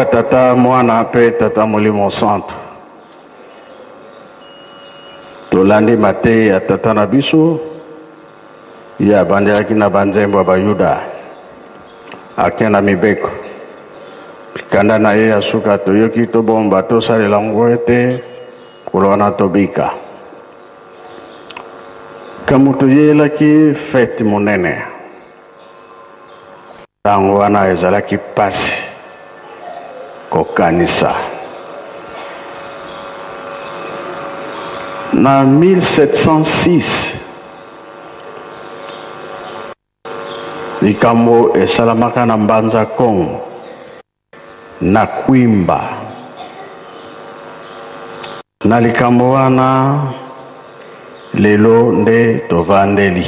Tata mwana pe tata molimo santo tolandi mate ya tata na biso ya bandelaki na banzembo ba Yuda akena mibeko kanda na ye asuka toyoki tobomba tosalela ngo ete kolona tobika kamutu yelaki fete monene tango wana ezalaki pasi kokanisa na 1706 likambo esalamaka na Mbanza Kongo na Kwimba na likambo wana lelo nde tovandeli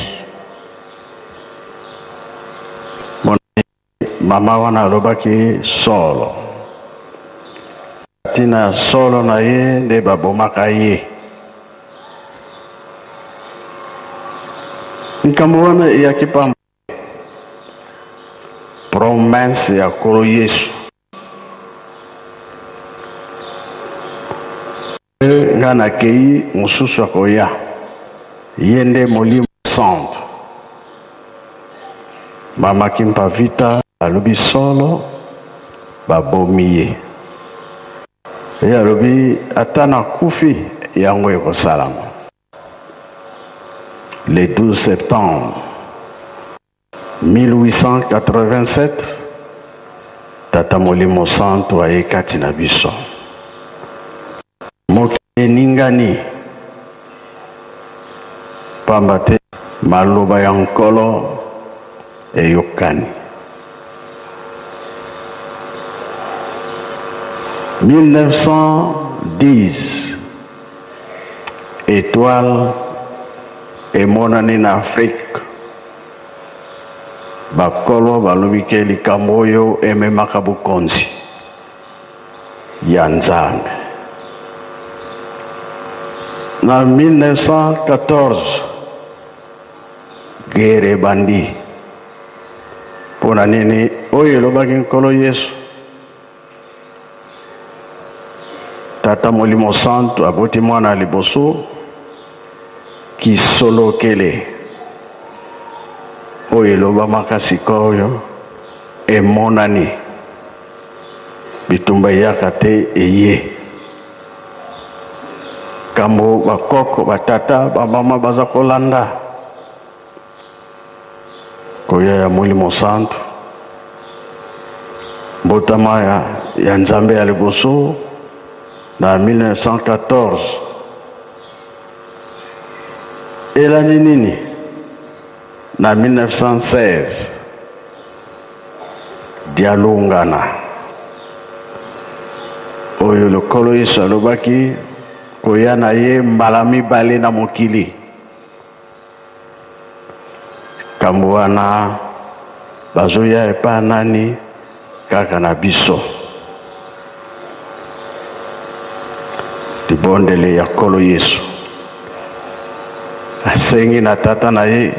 mama wana alobaki solo tina solo na ye nde babomaka ye likambo wana eyaki pamba promesse ya Kolo Yesu nga nakei mosusu akoya ye nde Molimo Santo mama kimpa vita alobi solo babomi ye ye alobi ata na kufi yango ekosalama. Le 12 septembre 1887 tata Molimo Santo ayekati na biso mokili ningani pamba te maloba ya nkolo eyokani. 1910 étoile emonani na Afrique bakolo balobike likambo oyo ememaka bukonzi ya Nzambe. Na 1914 gere bandi pona nini oyo elobaki nkolo Yesu tata Molimo Santo aboti mwana liboso kisolokele oyo elobamaka sikoyo emonani bitumba yaka te eye kambo bakoko batata bamama baza kolanda koya ya Molimo Santo mbotama ya Nzambe ya liboso na 1914 elani nini na 1916 dialungana oyo lokolo Yesu alobaki koya na ye mbala mibale na mokili kambo wana bazoya epa nani kaka na biso libondele ya Kolo Yesu asengi na tata na ye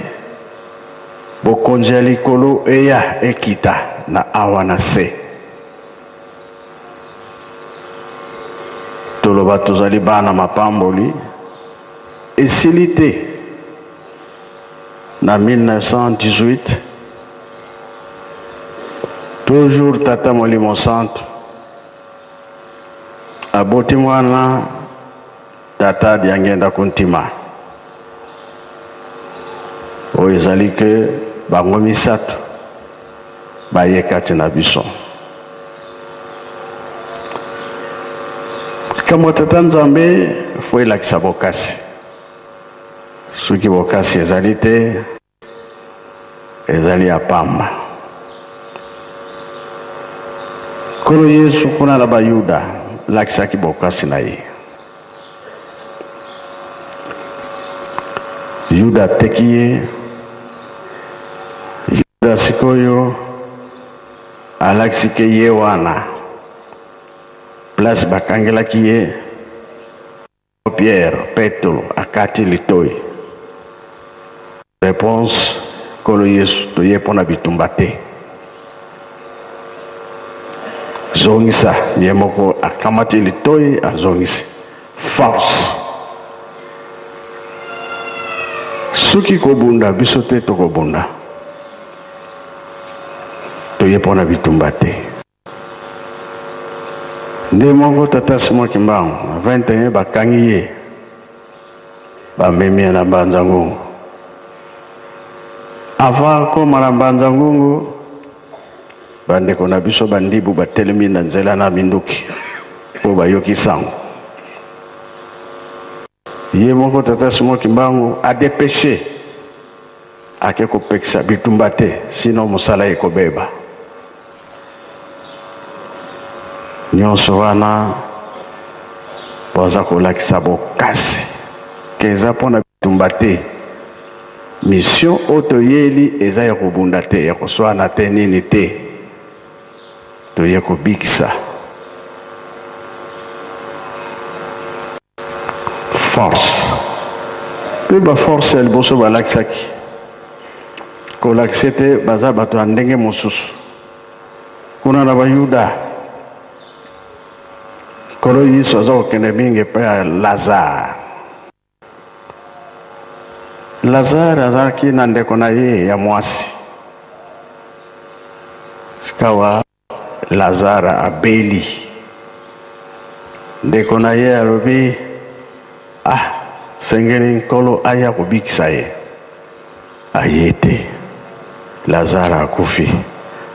bokonzi ya likolo eya ekita na awa na se toloba tozali bana mapamboli esili te na 1918 toujours tata Molimo Santo aboti mwana tata diangenda kuntima oyo ezali ke bango misato bayekati na biso kamo tata Nzambe fo elakisa bokasi soki bokasi ezali te ezali ya pamba. Kolo Yesu kuna na Bayuda lakisaki bokasi na ye Yuda teki ye Yuda sikoyo alakisike ye wana place bakangelaki ye Pierre Petro akati litoi réponse Kolo Yesu toye pona bitumba te zongisa ye moko akamati litoi azongisi force soki kobunda biso te tokobunda toye mpona bitumba te nde moko tata Simon Kimbangu 21 bakangi ye bamemi ye na Mbanza Ngungu avant akoma na Mbanza Ngungu bandeko na biso bandibu batelemi na nzela na minduki po bayoki sango ye moko tata Simon Kimbangu adepeshe ake kopekisa bitumba te sino mosala ekobeba nyonso wana baza kolakisa bokasi keza mpona bitumba te mission oyo toyeli eza ya kobunda te ya koswana te nini te toye kobikisa force mpe baforce ya liboso balakisaki kolakisa te baza bato ya ndenge mosusu kuna na bayuda kolo Yesu aza kokende mingi mpe ya Lazare azalaki na ndeko na ye ya mwasi sikawa Lazare abeli ndeko na ye alobi sengeli nkolo aya kobikisa ye aye te Lazare akufi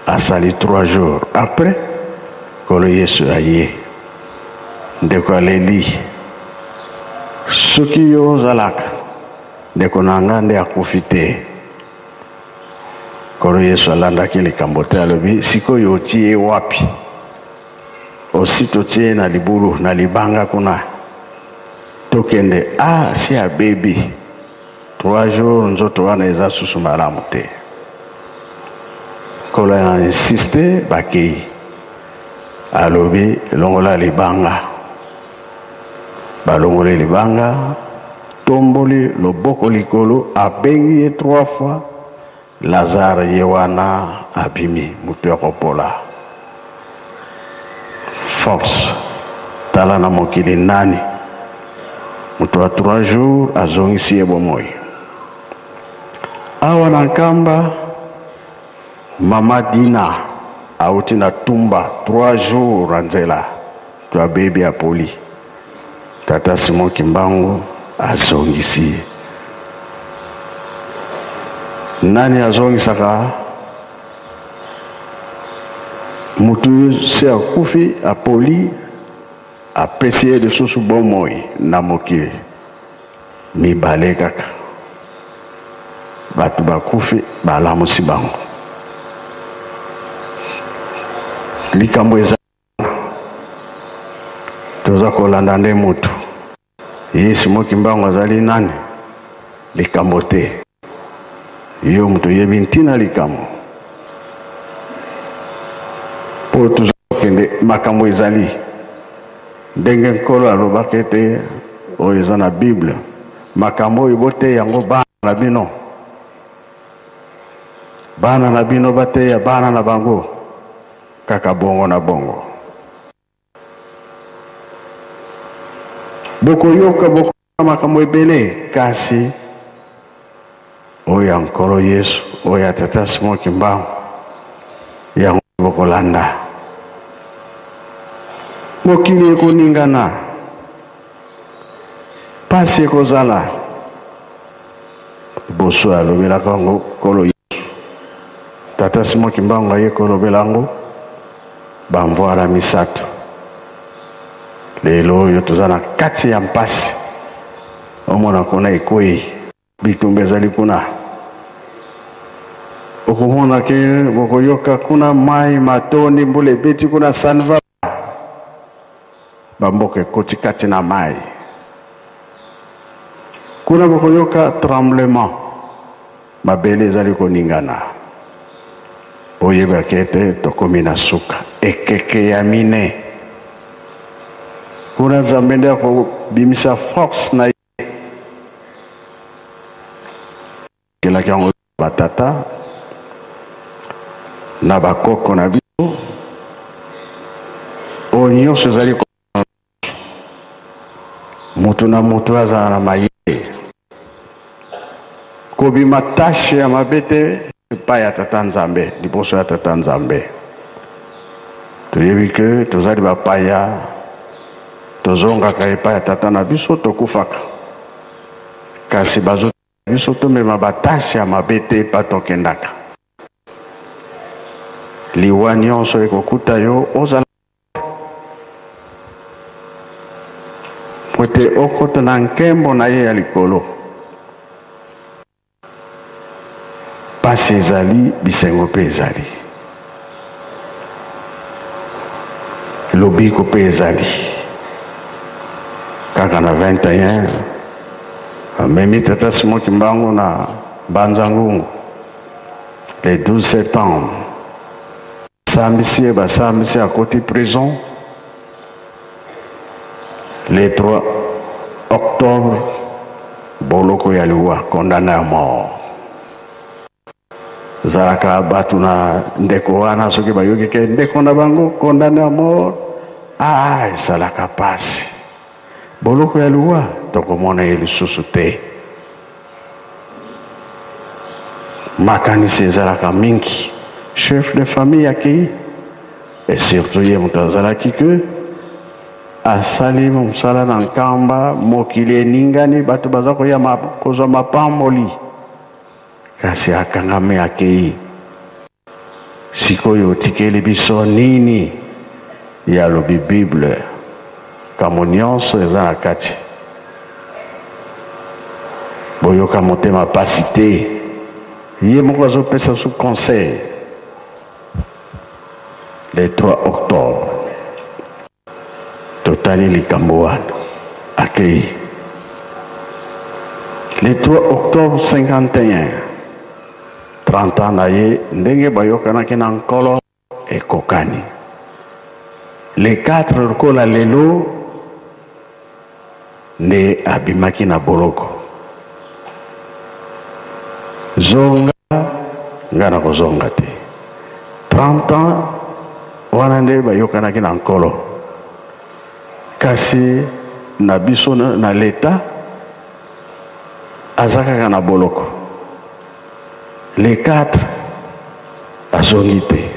asali 3 jours après kolo Yesu aye ndeko aleli soki yo ozalaka ndeko na nga nde akufi te kolo Yesu alandaki likambo te alobi sikoyo otie wapi osito tie na libulu na libanga kuna tokende si abebi 3 jours nzoto wana eza susu malamu te kolo ya insiste bakei alobi longola libanga balongoli libanga tomboli loboko likolo abengi ye 3 fois Lazare ye wana abimi mutu ya kopola force tala na mokili nani mutu wa 3 jours azongisi ye bomoi awa na nkamba mama Dina auti na tumba 3 jours anzela to abebi apoli tata Simon Kimbangu azongisi nani azongisaka mutu se akufi apoli apesi ye lisusu bomoi na mokili mibale kaka bato bakufi balamusi bango likambo eza toza kolanda nde mutu ye Simon Kimbangu azali nani likambo te yo mutu yebi ntina likambo po toza kokende makambo ezali ndenge nkolo alobaki ete oyo eza na Bible makambo oyo bote yango bana na bino bateya bana na bango kaka bongo na bongo bokoyoka makambo ebele kasi oyo nkolo Yesu oyo tata Simon Kimbangu yango bokolanda mokili ekoningana pasi ekozala boso alobelaka yango nkolo Yesu tata Simon Kimbangu aye kolobela yango bamvwala misato lelo oyo toza na kati ya mpasi omona kuna ekwei bitumba ezali kuna okomona ke bokoyoka kuna mai matoni mbula ebeti kuna sanva bamboka ekoti kati na mai kuna bokoyoka tremblement mabele ezali koningana oyebaki ete tokomi na suka ekeke ya mine kuna Nzambe nde akobimisa force na ye kelaki yango batata na bakoko na biso biloko nyonso ezali moto na moto azala na mayele kobima tashe ya mabe te epai ya tata nzambe liboso ya tata nzambe. Toyebi ke tozali bapaya tozongaka epai ya tata na biso tokufaka kasi bazo biso tomema batashe ya mabe te epai tokendaka. Liwa nyonso ekokuta yo ozala pote okota na nkembo na ye ya likolo. Pasi ezali bisengo mpe ezali lobiko mpe ezali kaka na 21 amemi tata Simon Kimbangu na Banzangungu le 12 septembre sambisi basambisi akoti prison. Le 3 octobre boloko ya liwa condamné à mort. Zalaka batu na ndeko wana soki bayoki ke ndeko na bango condamné à mort. Ah, salaka pasi boloko ya liwa tokomona ye lisusu te. Makanisi ezalaka mingi chef de famille akei et surtout ye moto azalaki ke asali mosala na nkamba mokili eningani bato baza koya kozwa mapamboli kasi akangami akei. Sikoyo otikeli biso nini ya lobi Bible kamo nyonso eza na kati boyoka motema pasi te. Ye moko azopesa su conseil le 3 octobre totali likambo wana akei. Le 3 octobre 51 30 ans na ye ndenge bayokanaki na nkolo ekokani. Le 4 lokola lelo nde abimaki na boloko. Zonga nga na kozonga te. 30 ans wana nde bayokanaki na nkolo kasi na biso na leta azakaka na boloko. Le 4 azongi te.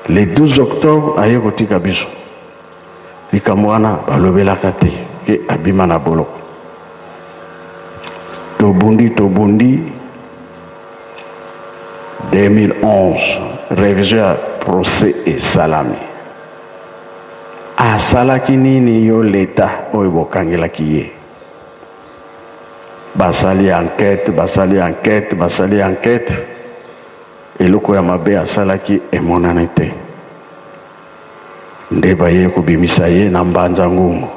Le 12 octobre aye kotika biso likambo wana balobelaka te ke abima na boloko. Tobundi 2011 révision ya procès esalami. Asalaki nini yo leta oyo bokangelaki ye? Basali enquête eloko ya mabe asalaki emonani te. Nde baye kobimisa ye na Mbanzangungu.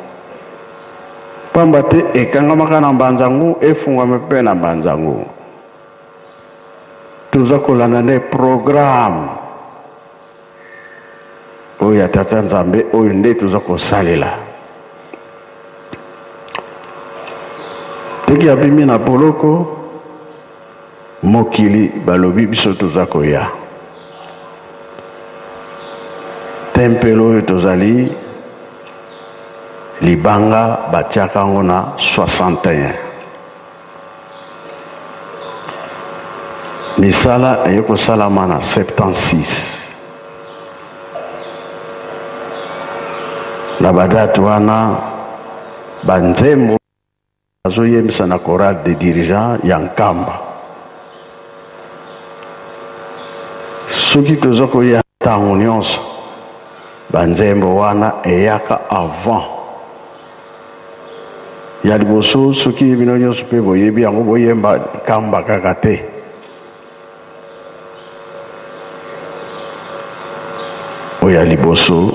Pamba te ekangamaka na Mbanzangungu efungwame mpe na Mbanzangungu. Toza kolanda nde programme oyo ya tata nzambe oyo nde toza kosalela. Teki abimi na boloko mokili balobi biso toza koya. Tempelo oyo tozali libanga batiaka yango na 61. Misala eye salama na 76. Na badatu wana banzembo azoyembisa na chorale de dirigeants ya Nkamba. Soki toza koya ntango nyonso banzembo wana eyaka avant ya liboso. Soki bino nyonso mpe boyebi yango boyemba Nkamba kaka te. Oya liboso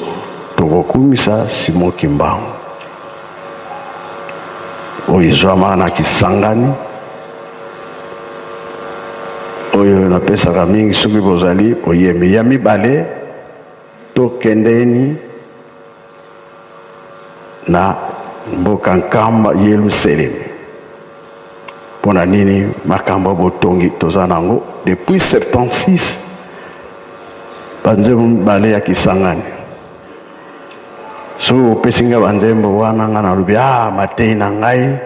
tokokumisa Simon Kimbangu oyo ezwama na Kisangani oyo napesaka mingi soki bozali oyembi ya mibale tokendeni na mboka Nkamba Yerusalem. Pona nini makambo botongi toza nango depuis 76 banzembo mibale ya Kisangani so pesinga banzembo wana nga nalobi matei na ngai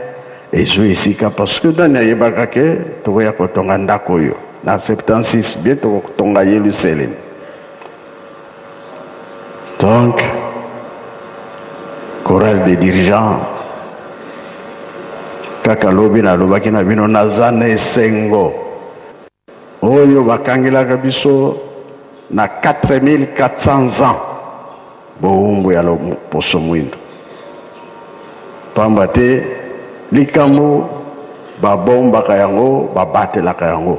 ezwi esika parce que dani ayebaka ke tokoya kotonga ndako oyo na 76 bie tokotonga Yerusalem. Donc chorale des dirigeants kaka lobi nalobaki na bino naza na esengo oyo bakangelaka biso na 4400 ans bowumbu ya poso mwindo pamba te likambo babombaka yango babatelaka yango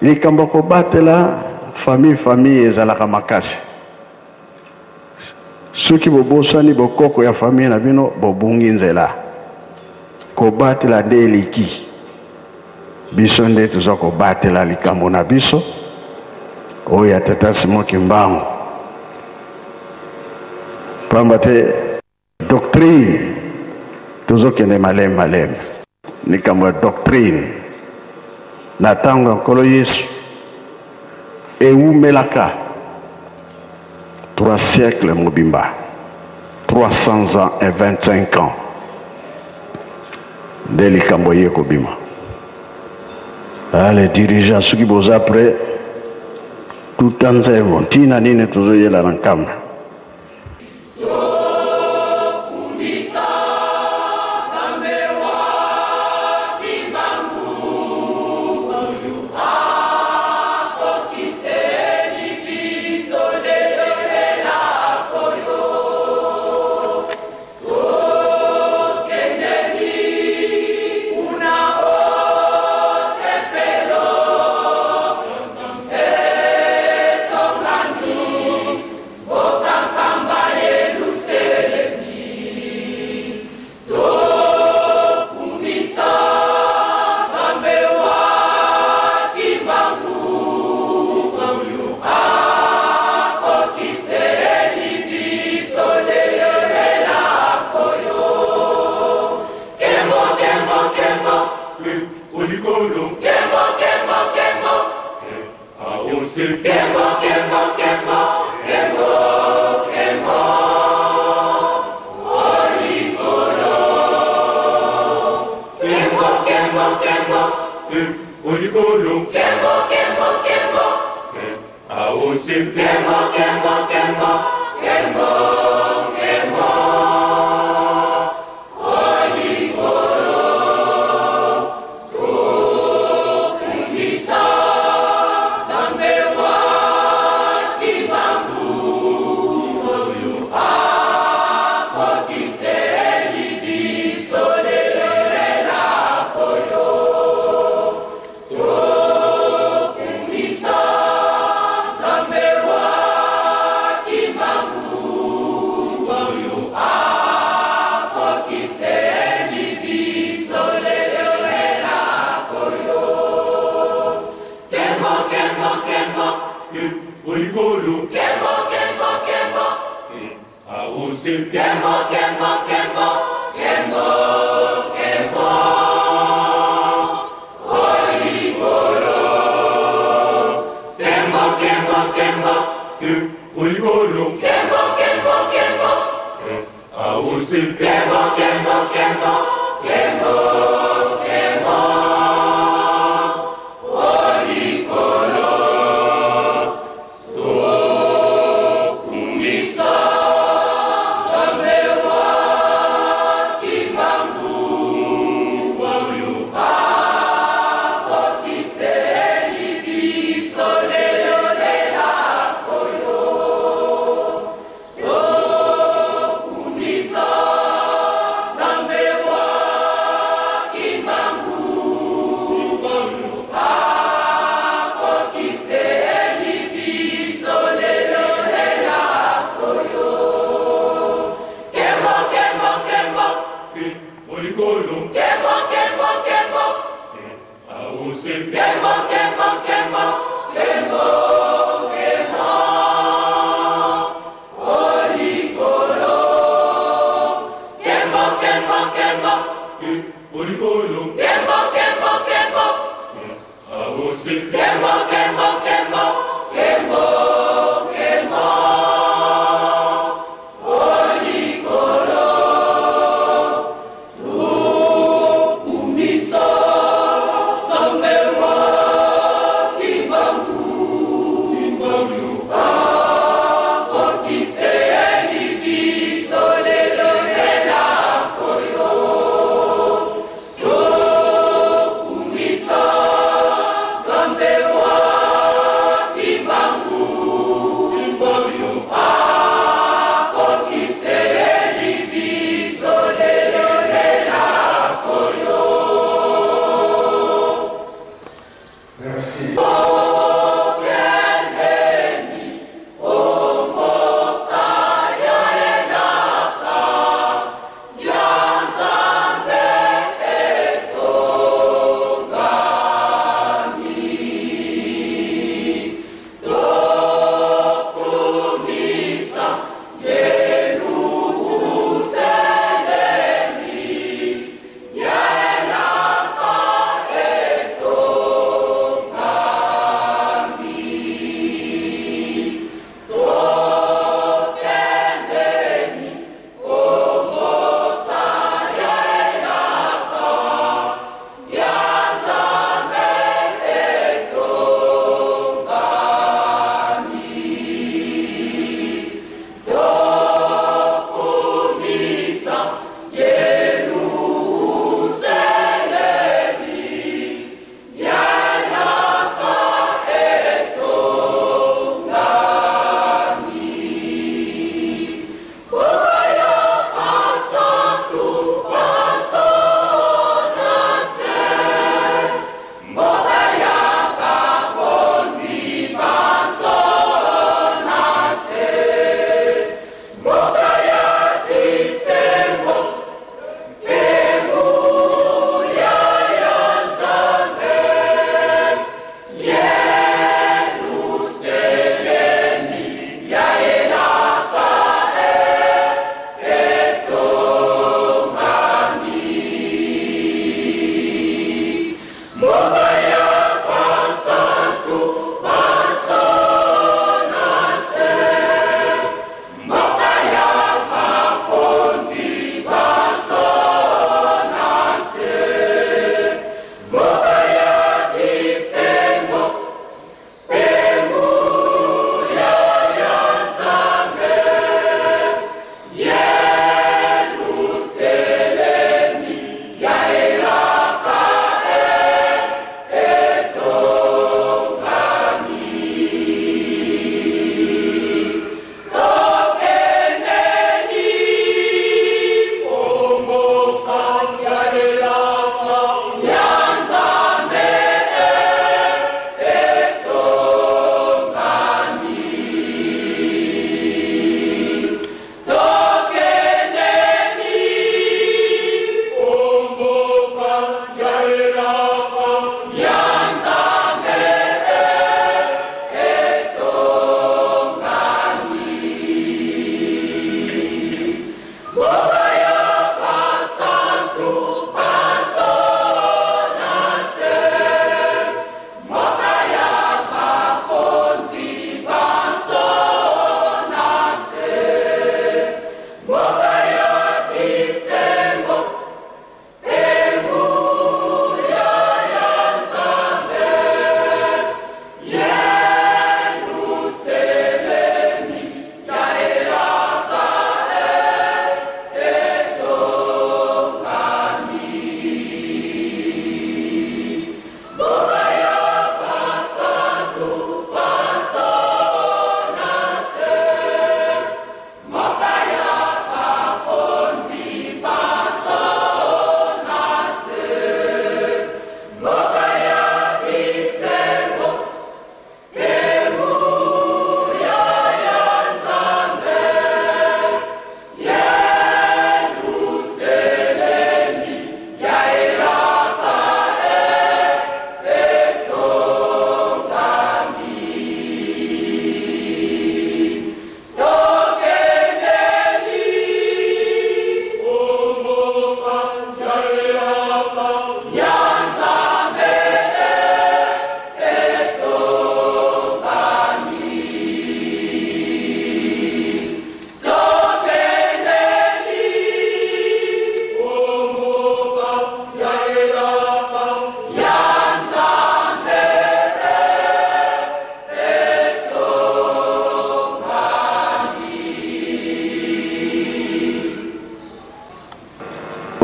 likambo kobatela famille ezalaka makasi soki bobosani bokoko ya famille na bino bobungi nzela kobatela nde eleki biso nde toza kobatela likambo na biso oyo ya tata Simon Kimbangu pamba te doctrine tozokende maleme likambo ya doctrine na ntango ya nkolo Yesu ewumelaka 3 siècles mobimba 300 ans et 25 ans nde likambo ye kobima. Les dirigeants soki boza prêt tout nzembo ntina nini tozoyela na nkamba Holy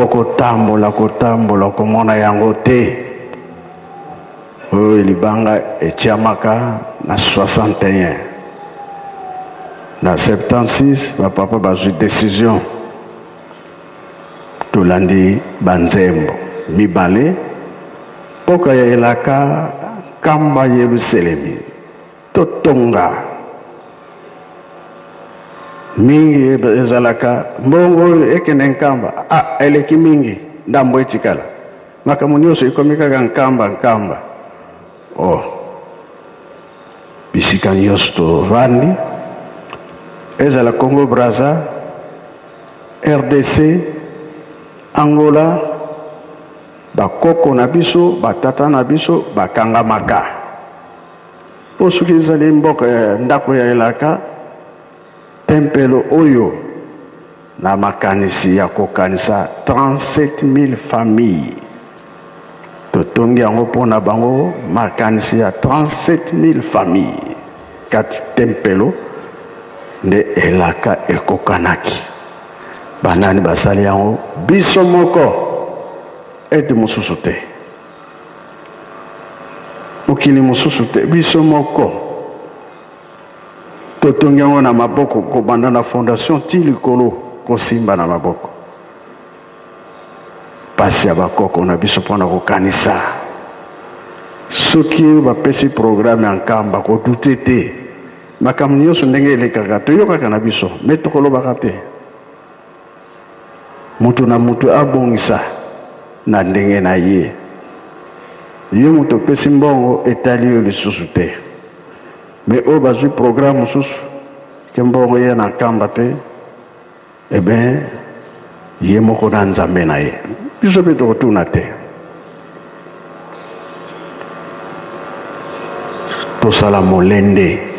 kotambola komona yango te. Oyo libanga etiamaka na 61. Na 76 bapapa bazwi décision tolandi banzembo mibale poka ya elaka kamba Yerusalemi totonga mingi ezalaka mbongo ekene nkamba eleki mingi ndambo etikala makambo nyonso ekomi kaka nkamba bisika nyonso tovandi ezala Congo Brazza, RDC, Angola, bakoko na biso batata na biso bakangamaka po soki ezali mboka ya ndako ya elaka tempelo oyo na makanisi ya kokanisa 37 000 familles totongi yango mpona bango makanisi ya 37 000 familles kati tempelo nde elaka ekokanaki banani basali yango biso moko ete mosusu te mokili mosusu te biso moko totongi yango na maboko kobanda na fondation ti likolo kosimba na maboko pasi ya bakoko na biso mpona kokanisa soki bapesi programme ya nkamba kodute te makambo nyonso ndenge elekaka toyokaka na biso me tokolobaka te mutu na mutu abongisa na ndenge na ye yo mutu opesi mbongo etali yo lisusu te me oyo bazwi programme mosusu ke mbongo ye na nkamba te ye moko na nzambe na ye biso mpe tokotuna te tosala molende